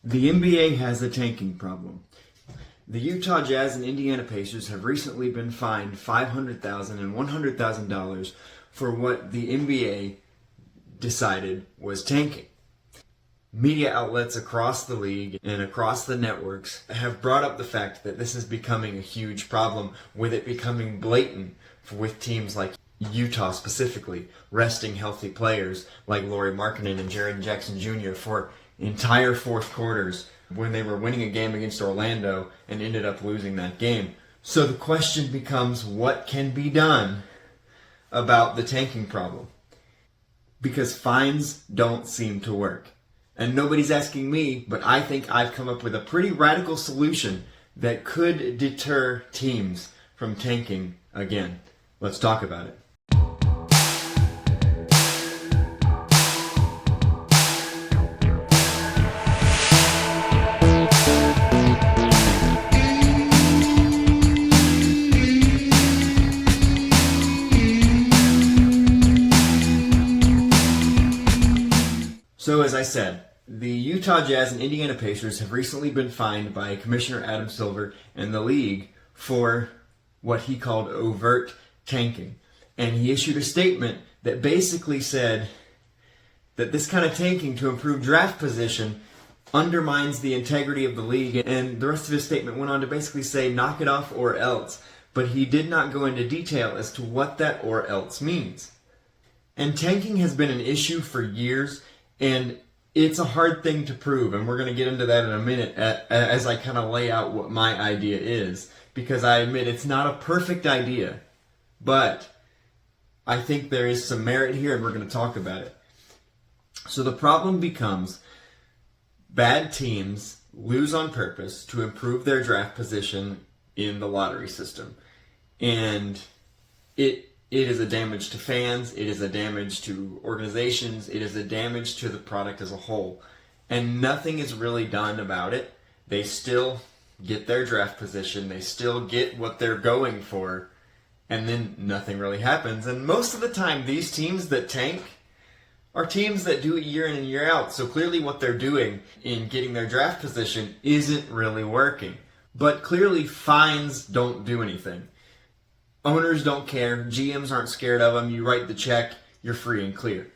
The NBA has a tanking problem. The Utah Jazz and Indiana Pacers have recently been fined $500,000 and $100,000 for what the NBA decided was tanking. Media outlets across the league and across the networks have brought up the fact that this is becoming a huge problem, with it becoming blatant with teams like Utah specifically, resting healthy players like Lauri Markkanen and Jaren Jackson Jr. for entire fourth quarters when they were winning a game against Orlando and ended up losing that game. So the question becomes, what can be done about the tanking problem? Because fines don't seem to work. And nobody's asking me, but I think I've come up with a pretty radical solution that could deter teams from tanking again. Let's talk about it. So as I said, the Utah Jazz and Indiana Pacers have recently been fined by Commissioner Adam Silver and the league for what he called overt tanking. And he issued a statement that basically said that this kind of tanking to improve draft position undermines the integrity of the league. And the rest of his statement went on to basically say, knock it off or else. But he did not go into detail as to what that or else means. And tanking has been an issue for years, and it's a hard thing to prove, and we're going to get into that in a minute as I kind of lay out what my idea is, because I admit it's not a perfect idea, but I think there is some merit here, and we're going to talk about it. So the problem becomes bad teams lose on purpose to improve their draft position in the lottery system, and it is a damage to fans, it is a damage to organizations, it is a damage to the product as a whole. And nothing is really done about it. They still get their draft position, they still get what they're going for, and then nothing really happens. And most of the time, these teams that tank are teams that do it year in and year out. So clearly what they're doing in getting their draft position isn't really working. But clearly fines don't do anything. Owners don't care, GMs aren't scared of them, you write the check, you're free and clear.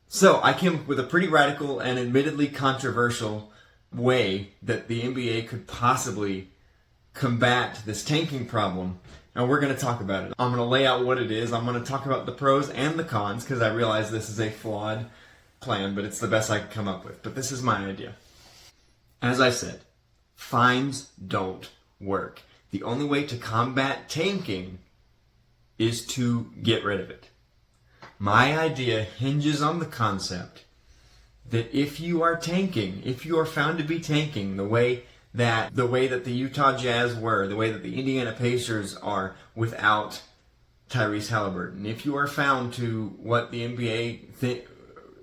So I came up with a pretty radical and admittedly controversial way that the NBA could possibly combat this tanking problem, and we're going to talk about it. I'm going to lay out what it is, I'm going to talk about the pros and the cons, because I realize this is a flawed plan, but it's the best I could come up with. But this is my idea. As I said, fines don't work. The only way to combat tanking is to get rid of it. My idea hinges on the concept that if you are tanking, if you are found to be tanking the way that the Utah Jazz were, the way that the Indiana Pacers are without Tyrese Halliburton, if you are found to what the NBA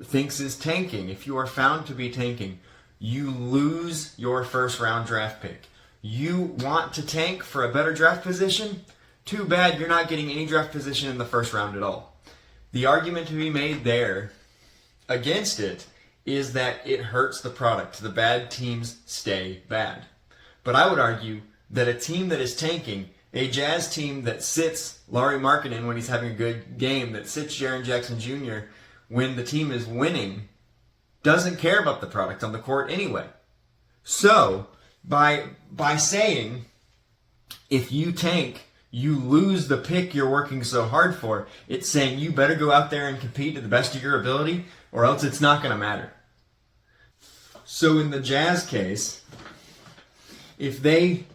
thinks is tanking, if you are found to be tanking, you lose your first round draft pick. You want to tank for a better draft position? Too bad you're not getting any draft position in the first round at all. The argument to be made there against it is that it hurts the product. The bad teams stay bad. But I would argue that a team that is tanking, a Jazz team that sits Lauri Markkanen when he's having a good game, that sits Jaren Jackson Jr. when the team is winning, doesn't care about the product on the court anyway. So, by saying, if you tank, you lose the pick you're working so hard for, it's saying you better go out there and compete to the best of your ability, or else it's not going to matter. So in the Jazz case, if they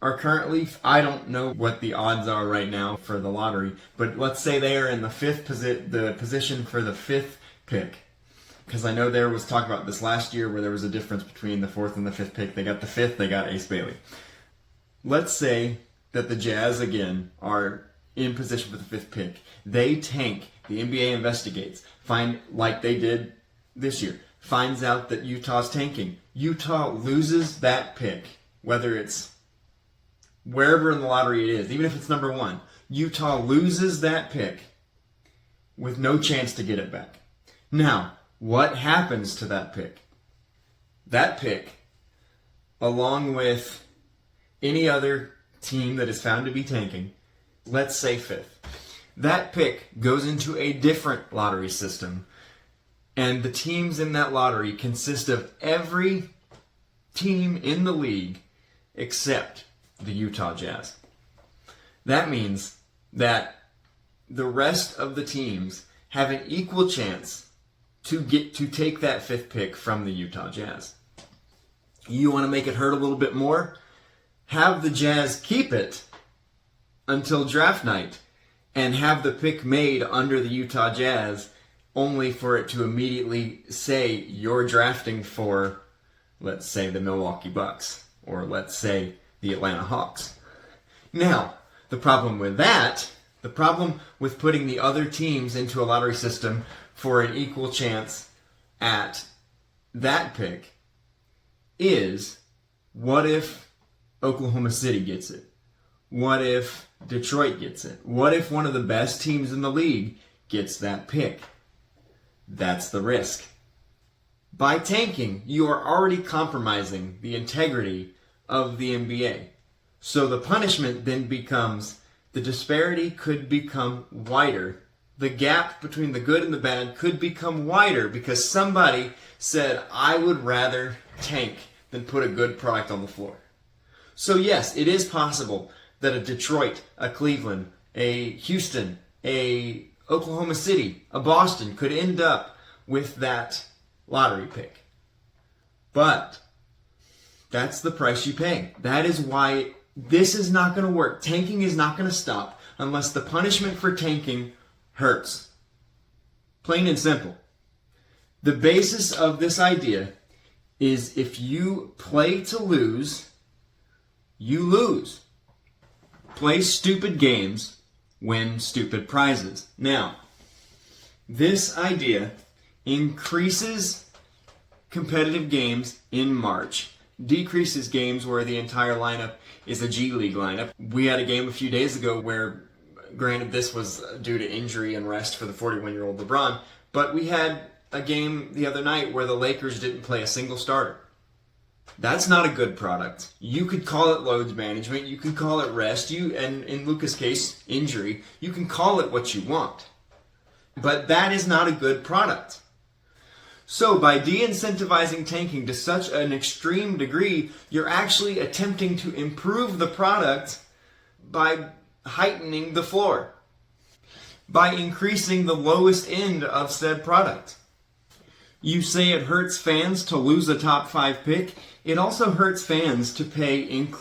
are currently, I don't know what the odds are right now for the lottery, but let's say they are in the position for the fifth pick. Because I know there was talk about this last year where there was a difference between the fourth and the fifth pick. They got the fifth, they got Ace Bailey. Let's say that the Jazz, again, are in position for the fifth pick. They tank. The NBA investigates. Find, like they did this year, finds out that Utah's tanking. Utah loses that pick, whether it's wherever in the lottery it is, even if it's number one. Utah loses that pick with no chance to get it back. Now, what happens to that pick? that pick, along with any other team that is found to be tanking, let's say fifth, that pick goes into a different lottery system, and the teams in that lottery consist of every team in the league except the Utah Jazz. That means that the rest of the teams have an equal chance to take that fifth pick from the Utah Jazz. You want to make it hurt a little bit more? Have the Jazz keep it until draft night and have the pick made under the Utah Jazz, only for it to immediately say you're drafting for, let's say, the Milwaukee Bucks, or let's say the Atlanta Hawks. Now, the problem with that, the problem with putting the other teams into a lottery system for an equal chance at that pick is, what if Oklahoma City gets it? What if Detroit gets it? What if one of the best teams in the league gets that pick? That's the risk. By tanking, you are already compromising the integrity of the NBA. So the punishment then becomes, the disparity could become wider. The gap between the good and the bad could become wider because somebody said, I would rather tank than put a good product on the floor. So yes, it is possible that a Detroit, a Cleveland, a Houston, a Oklahoma City, a Boston could end up with that lottery pick. But that's the price you pay. That is why this is not going to work. Tanking is not going to stop unless the punishment for tanking hurts. Plain and simple. The basis of this idea is if you play to lose, you lose. Play stupid games, win stupid prizes. Now, this idea increases competitive games in March, decreases games where the entire lineup is a G League lineup. We had a game a few days ago where, granted this was due to injury and rest for the 41-year-old LeBron, but we had a game the other night where the Lakers didn't play a single starter. That's not a good product. You could call it load management, you can call it rest, and in Luka's case, injury. You can call it what you want. But that is not a good product. So by de-incentivizing tanking to such an extreme degree, you're actually attempting to improve the product by heightening the floor, by increasing the lowest end of said product. You say it hurts fans to lose a top 5 pick. It also hurts fans to pay it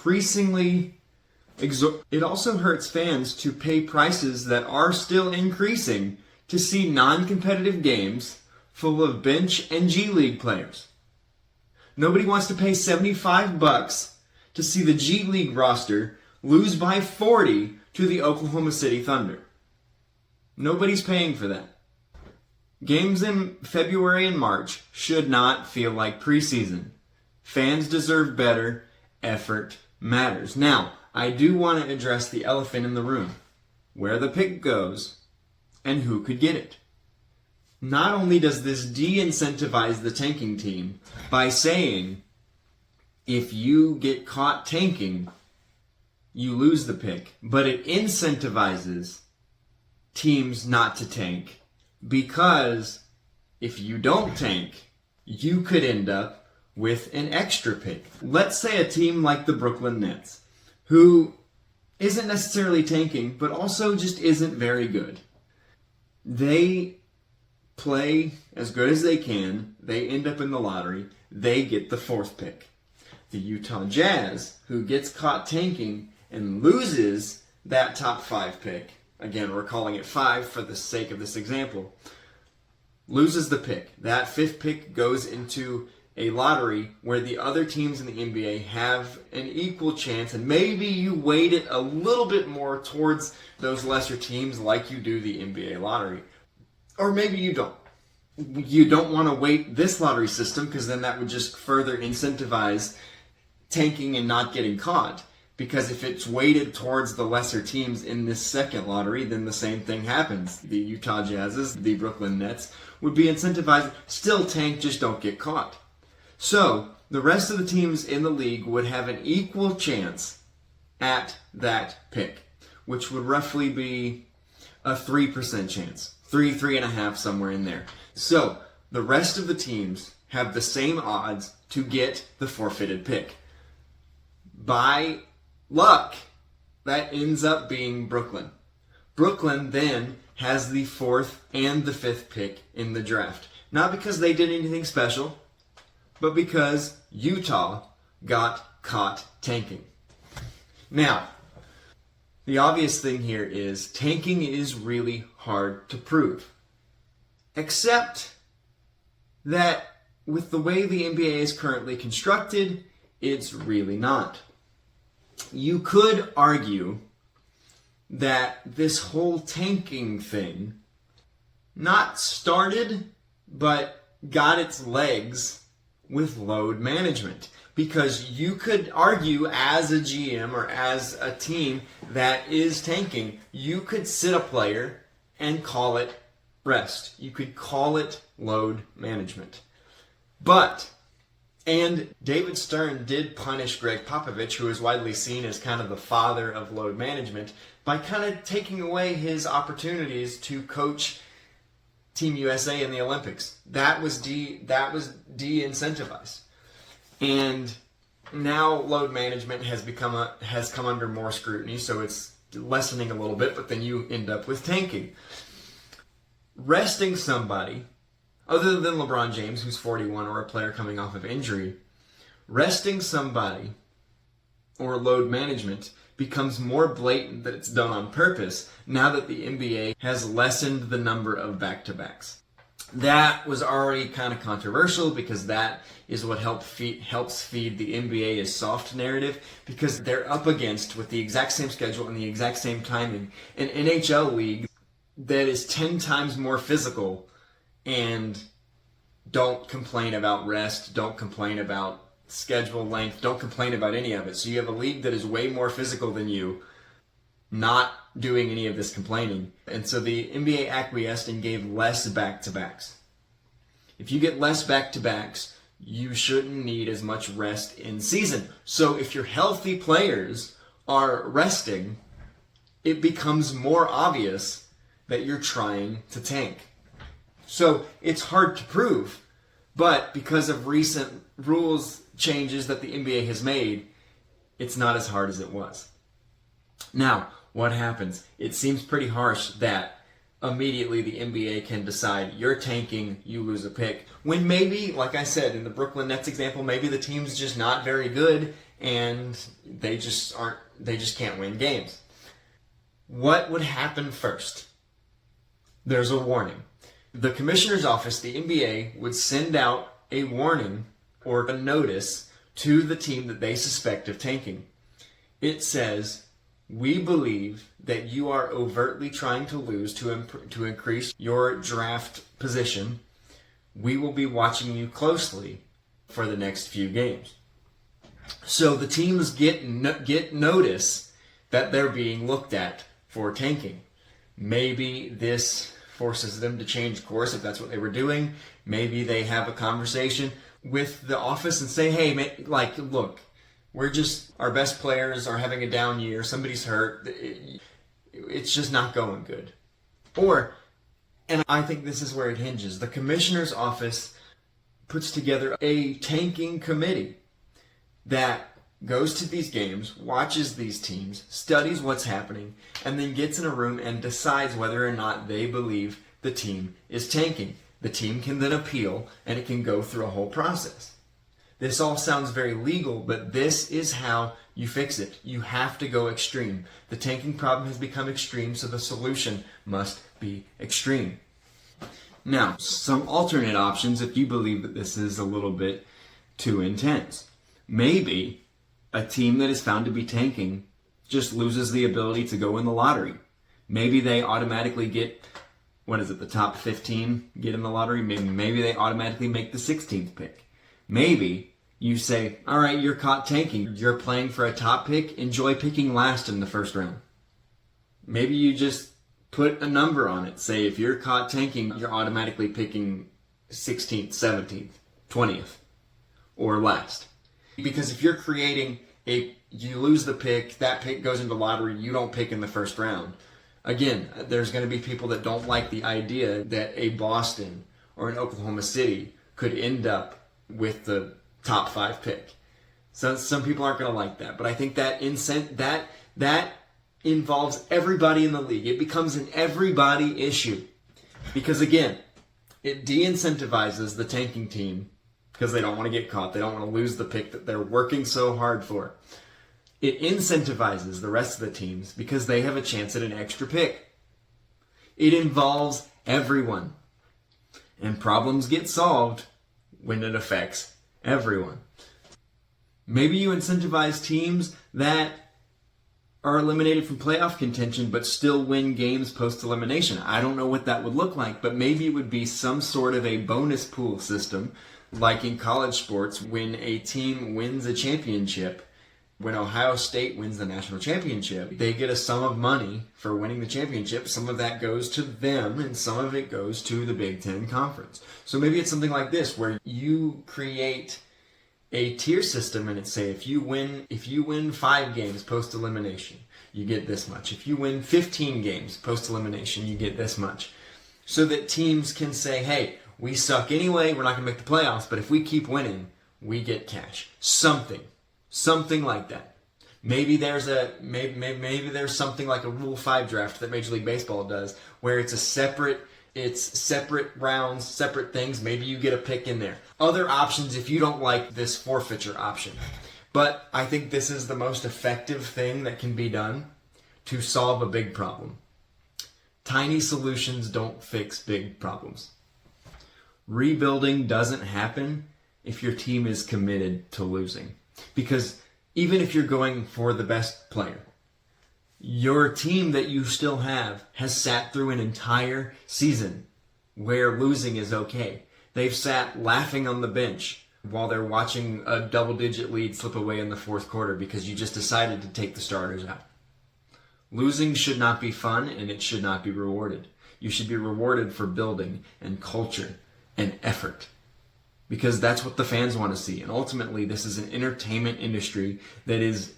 also hurts fans to pay prices that are still increasing to see non-competitive games full of bench and G League players. Nobody wants to pay $75 to see the G League roster lose by 40 to the Oklahoma City Thunder. Nobody's paying for that. Games in February and March should not feel like preseason. Fans deserve better. Effort matters. Now, I do want to address the elephant in the room, where the pick goes and who could get it. Not only does this de-incentivize the tanking team by saying, if you get caught tanking, you lose the pick, but it incentivizes teams not to tank, because if you don't tank, you could end up with an extra pick. Let's say a team like the Brooklyn Nets, who isn't necessarily tanking, but also just isn't very good. They play as good as they can. They end up in the lottery. They get the 4th pick. The Utah Jazz, who gets caught tanking and loses that top 5 pick, again, we're calling it 5 for the sake of this example, loses the pick. That 5th pick goes into a lottery where the other teams in the NBA have an equal chance, and maybe you weight it a little bit more towards those lesser teams like you do the NBA lottery. Or maybe you don't. You don't want to weight this lottery system, because then that would just further incentivize tanking and not getting caught. Because if it's weighted towards the lesser teams in this second lottery, then the same thing happens. The Utah Jazzes, the Brooklyn Nets, would be incentivized, still tank, just don't get caught. So, the rest of the teams in the league would have an equal chance at that pick, which would roughly be a 3% chance. 3.5, somewhere in there. So the rest of the teams have the same odds to get the forfeited pick. By luck, that ends up being Brooklyn. Brooklyn then has the 4th and the 5th pick in the draft. Not because they did anything special, but because Utah got caught tanking. Now, the obvious thing here is tanking is really hard to prove. Except that with the way the NBA is currently constructed, it's really not. You could argue that this whole tanking thing not started, but got its legs with load management. Because you could argue as a GM or as a team that is tanking, you could sit a player and call it rest. You could call it load management. And David Stern did punish Greg Popovich, who is widely seen as kind of the father of load management, by kind of taking away his opportunities to coach Team USA in the Olympics. That was de-incentivized. And now load management has come under more scrutiny, so it's lessening a little bit, but then you end up with tanking. Resting somebody, other than LeBron James, who's 41, or a player coming off of injury, resting somebody or load management becomes more blatant that it's done on purpose now that the NBA has lessened the number of back-to-backs. That was already kind of controversial because that is what helps feed the NBA's soft narrative, because they're up against, with the exact same schedule and the exact same timing, an NHL league that is 10 times more physical. And don't complain about rest, don't complain about schedule length, don't complain about any of it. So you have a league that is way more physical than you, not doing any of this complaining. And so the NBA acquiesced and gave less back-to-backs. If you get less back-to-backs, you shouldn't need as much rest in season. So if your healthy players are resting, it becomes more obvious that you're trying to tank. So it's hard to prove, but because of recent rules changes that the NBA has made, it's not as hard as it was. Now, what happens? It seems pretty harsh that immediately the NBA can decide you're tanking, you lose a pick. When maybe, like I said, in the Brooklyn Nets example, maybe the team's just not very good and they just can't win games. What would happen first? There's a warning. The commissioner's office, the NBA, would send out a warning or a notice to the team that they suspect of tanking. It says, we believe that you are overtly trying to lose to increase your draft position. We will be watching you closely for the next few games. So the teams get notice that they're being looked at for tanking. Maybe this forces them to change course if that's what they were doing. Maybe they have a conversation with the office and say, hey, look, our best players are having a down year, somebody's hurt, it's just not going good. And I think this is where it hinges, the commissioner's office puts together a tanking committee that goes to these games, watches these teams, studies what's happening, and then gets in a room and decides whether or not they believe the team is tanking. The team can then appeal, and it can go through a whole process. This all sounds very legal, but this is how you fix it. You have to go extreme. The tanking problem has become extreme, so the solution must be extreme. Now, some alternate options if you believe that this is a little bit too intense. Maybe a team that is found to be tanking just loses the ability to go in the lottery. Maybe they automatically get, the top 15 get in the lottery? Maybe they automatically make the 16th pick. Maybe you say, all right, you're caught tanking. You're playing for a top pick. Enjoy picking last in the first round. Maybe you just put a number on it. Say if you're caught tanking, you're automatically picking 16th, 17th, 20th. or last. Because if you're creating you lose the pick, that pick goes into lottery, you don't pick in the first round. Again, there's going to be people that don't like the idea that a Boston or an Oklahoma City could end up with the top 5 pick. So some people aren't going to like that, but I think that that involves everybody in the league. It becomes an everybody issue because again, it de-incentivizes the tanking team because they don't want to get caught. They don't want to lose the pick that they're working so hard for. It incentivizes the rest of the teams because they have a chance at an extra pick. It involves everyone. And problems get solved when it affects everyone. Maybe you incentivize teams that are eliminated from playoff contention but still win games post-elimination. I don't know what that would look like, but maybe it would be some sort of a bonus pool system like in college sports when a team wins a championship. When Ohio State wins the national championship, they get a sum of money for winning the championship. Some of that goes to them, and some of it goes to the Big Ten Conference. So maybe it's something like this, where you create a tier system, and it's say if you win 5 games post-elimination, you get this much. If you win 15 games post-elimination, you get this much. So that teams can say, hey, we suck anyway, we're not going to make the playoffs, but if we keep winning, we get cash. Something like that. Maybe there's something like a Rule 5 draft that Major League Baseball does, where it's separate rounds, separate things. Maybe you get a pick in there. Other options if you don't like this forfeiture option. But I think this is the most effective thing that can be done to solve a big problem. Tiny solutions don't fix big problems. Rebuilding doesn't happen if your team is committed to losing. Because even if you're going for the best player, your team that you still have has sat through an entire season where losing is okay. They've sat laughing on the bench while they're watching a double-digit lead slip away in the fourth quarter because you just decided to take the starters out. Losing should not be fun, and it should not be rewarded. You should be rewarded for building and culture and effort. Because that's what the fans want to see. And ultimately, this is an entertainment industry that is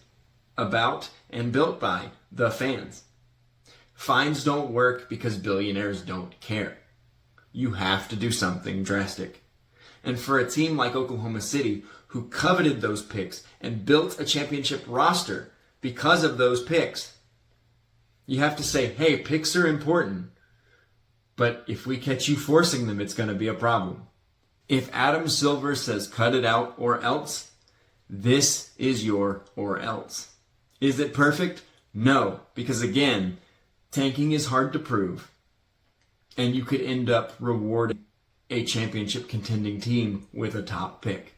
about and built by the fans. Fines don't work because billionaires don't care. You have to do something drastic. And for a team like Oklahoma City, who coveted those picks and built a championship roster because of those picks, you have to say, hey, picks are important, but if we catch you forcing them, it's going to be a problem. If Adam Silver says cut it out or else, this is your or else. Is it perfect? No, because again, tanking is hard to prove, and you could end up rewarding a championship contending team with a top pick.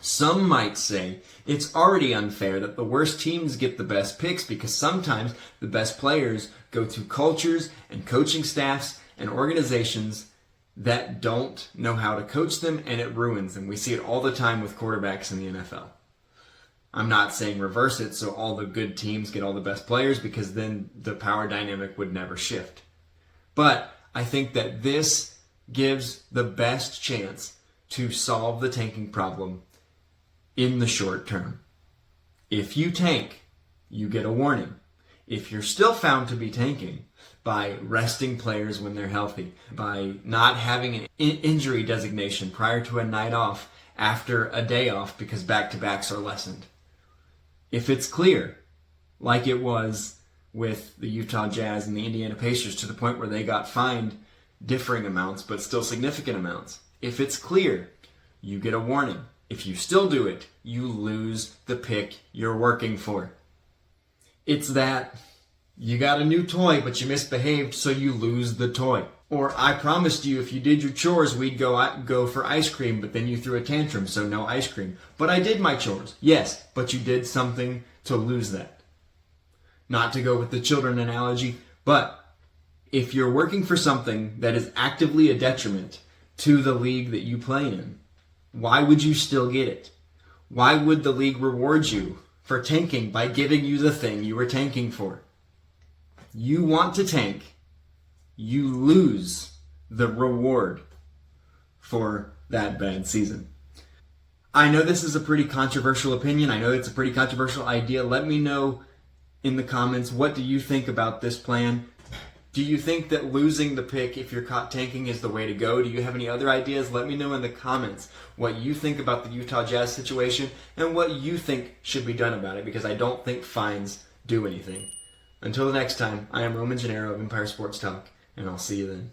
Some might say it's already unfair that the worst teams get the best picks because sometimes the best players go to cultures and coaching staffs and organizations that don't know how to coach them, and it ruins them. We see it all the time with quarterbacks in the NFL. I'm not saying reverse it so all the good teams get all the best players because then the power dynamic would never shift. But I think that this gives the best chance to solve the tanking problem in the short term. If you tank, you get a warning. If you're still found to be tanking, by resting players when they're healthy, by not having an injury designation prior to a night off after a day off because back-to-backs are lessened. If it's clear, like it was with the Utah Jazz and the Indiana Pacers to the point where they got fined differing amounts but still significant amounts, if it's clear, you get a warning. If you still do it, you lose the pick you're working for. It's that you got a new toy, but you misbehaved, so you lose the toy. Or I promised you if you did your chores, we'd go for ice cream, but then you threw a tantrum, so no ice cream. But I did my chores. Yes, but you did something to lose that. Not to go with the children analogy, but if you're working for something that is actively a detriment to the league that you play in, why would you still get it? Why would the league reward you for tanking by giving you the thing you were tanking for? You want to tank, you lose the reward for that bad season. I know this is a pretty controversial opinion. I know it's a pretty controversial idea. Let me know in the comments, what do you think about this plan? Do you think that losing the pick if you're caught tanking is the way to go? Do you have any other ideas? Let me know in the comments what you think about the Utah Jazz situation and what you think should be done about it, because I don't think fines do anything. Until the next time, I am Roman Gennaro of Empire Sports Talk, and I'll see you then.